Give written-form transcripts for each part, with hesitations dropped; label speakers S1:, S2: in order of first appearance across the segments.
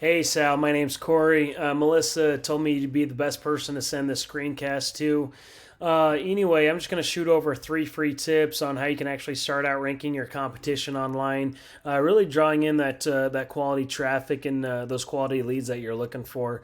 S1: Hey Sal, my name's Corey. Melissa told me to be the best person to send this screencast to. Anyway, I'm just going to shoot over 3 free tips on how you can actually start out ranking your competition online, really drawing in that quality traffic and those quality leads that you're looking for.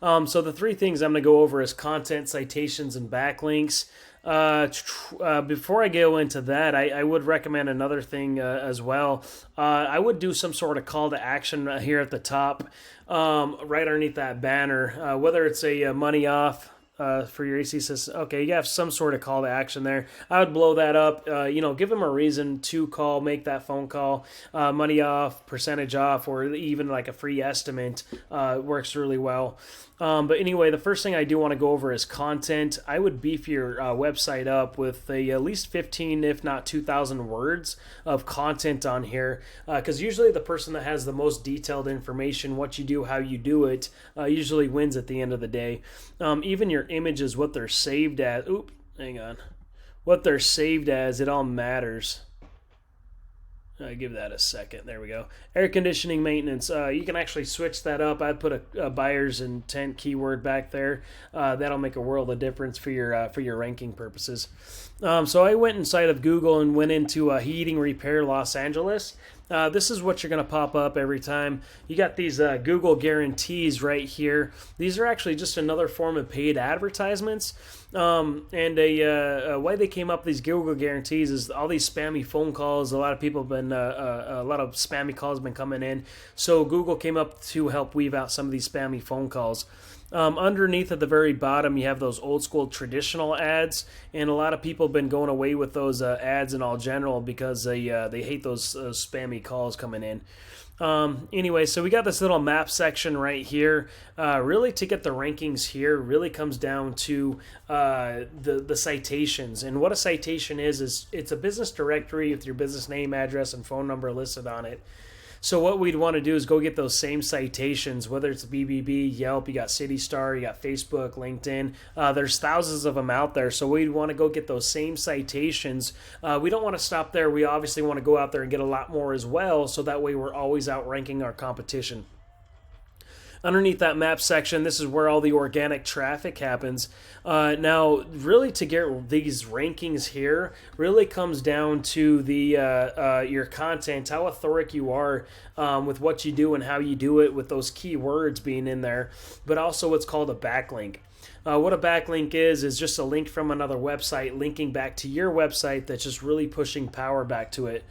S1: So the 3 things I'm going to go over is content, citations, and backlinks. Before I go into that, I would recommend another thing as well. I would do some sort of call to action here at the top, right underneath that banner, whether it's a money off for your AC system. Okay, you have some sort of call to action there. I would blow that up. Give them a reason to call, make that phone call. Money off, percentage off, or even like a free estimate works really well. But anyway, the first thing I do want to go over is content. I would beef your website up with at least 15, if not 2,000 words of content on here, because usually the person that has the most detailed information, what you do, how you do it, usually wins at the end of the day. Even your images, what they're saved as. Oop, hang on. What they're saved as, it all matters. Give that a second. There we go. Air conditioning maintenance. You can actually switch that up. I'd put a buyer's intent keyword back there. That'll make a world of difference for your ranking purposes. So I went inside of Google and went into heating repair Los Angeles. This is what you're going to pop up every time. You got these Google guarantees right here. These are actually just another form of paid advertisements. Why they came up with these Google guarantees is all these spammy phone calls. A lot of people have been, a lot of spammy calls have been coming in. So Google came up to help weave out some of these spammy phone calls. Underneath at the very bottom, you have those old school traditional ads, and a lot of people have been going away with those ads in all general because they hate those spammy calls coming in. Anyway, so we got this little map section right here. Really, to get the rankings here, really comes down to the citations. And what a citation is it's a business directory with your business name, address, and phone number listed on it. So what we'd want to do is go get those same citations, whether it's BBB, Yelp, you got City Star, you got Facebook, LinkedIn. There's thousands of them out there. So we'd want to go get those same citations. We don't want to stop there. We obviously want to go out there and get a lot more as well. So that way we're always outranking our competition. Underneath that map section, this is where all the organic traffic happens. Now, really to get these rankings here really comes down to your content, how authoric you are with what you do and how you do it with those keywords being in there, but also what's called a backlink. What a backlink is just a link from another website linking back to your website that's just really pushing power back to it.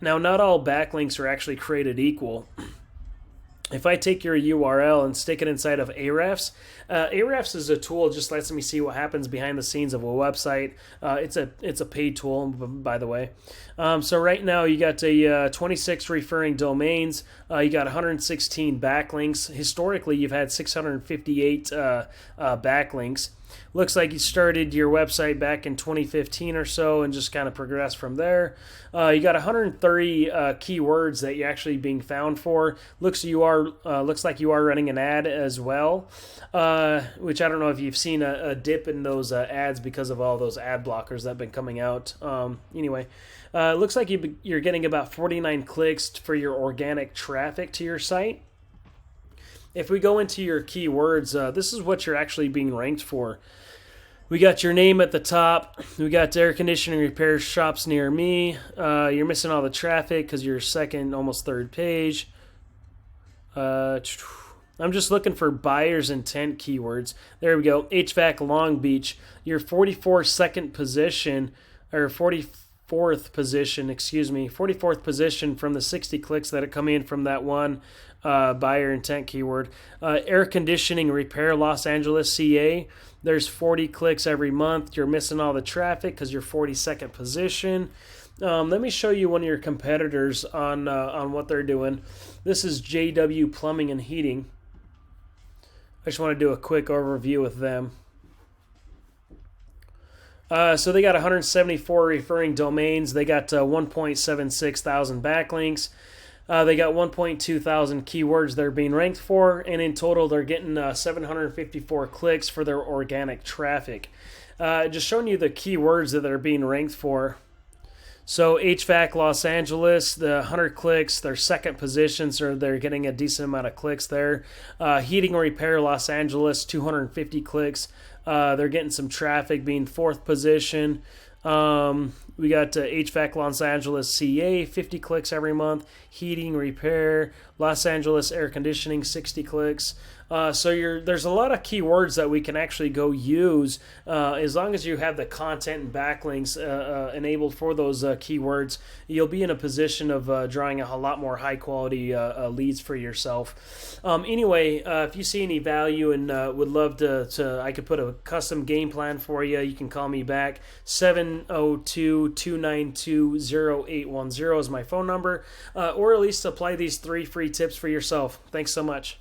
S1: Now, not all backlinks are actually created equal. If I take your URL and stick it inside of Ahrefs, Ahrefs is a tool just lets me see what happens behind the scenes of a website. It's a paid tool, by the way. So right now you got 26 referring domains. You got 116 backlinks. Historically, you've had 658 backlinks. Looks like you started your website back in 2015 or so and just kind of progressed from there. You got 130 keywords that you're actually being found for. Looks like you are running an ad as well, which I don't know if you've seen a dip in those ads because of all those ad blockers that have been coming out. Anyway, looks like you're getting about 49 clicks for your organic traffic to your site. If we go into your keywords, this is what you're actually being ranked for. We got your name at the top. We got air conditioning repair shops near me. You're missing all the traffic because you're second, almost third page. I'm just looking for buyer's intent keywords. There we go. HVAC Long Beach. Your 44th position, or 44th position, 44th position from the 60 clicks that have come in from that one buyer intent keyword. Air conditioning repair Los Angeles, CA. There's 40 clicks every month. You're missing all the traffic because you're 42nd position. Let me show you one of your competitors on what they're doing. This is JW Plumbing and Heating. I just want to do a quick overview with them. So they got 174 referring domains. They got 1.76 thousand backlinks. They got 1.2 thousand keywords they're being ranked for, and in total they're getting 754 clicks for their organic traffic. Just showing you the keywords that they're being ranked for. So HVAC Los Angeles, the 100 clicks, their second position, so they're getting a decent amount of clicks there. Heating and Repair Los Angeles, 250 clicks. They're getting some traffic, being fourth position. We got HVAC Los Angeles CA, 50 clicks every month. Heating Repair Los Angeles Air Conditioning, 60 clicks. So there's a lot of keywords that we can actually go use as long as you have the content and backlinks enabled for those keywords. You'll be in a position of drawing a lot more high quality leads for yourself. Anyway, if you see any value and would love to, I could put a custom game plan for you. You can call me back. 702-292-0810 is my phone number, or at least apply these 3 free tips for yourself. Thanks so much.